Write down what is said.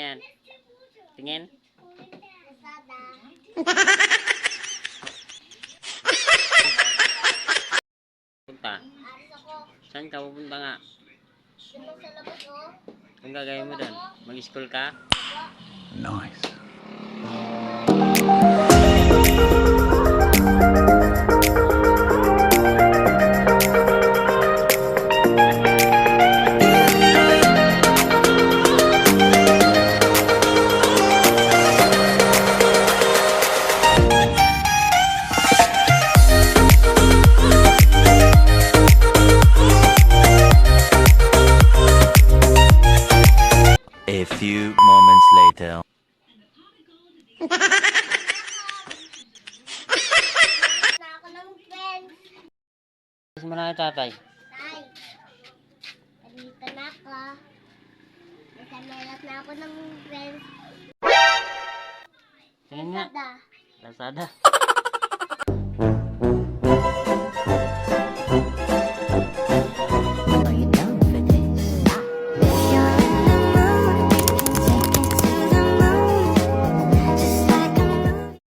yan? Tingin? Punta. Saan ka pupunta nga? Anong gagawin mo doon? Mag-school ka? Nice. A few moments later. Na ako ng friends. Gusto mo na kay tatay? Tay, nandito na ako. Nagkamelat na ako ng friends. Tingin nga. Sada. Lazada.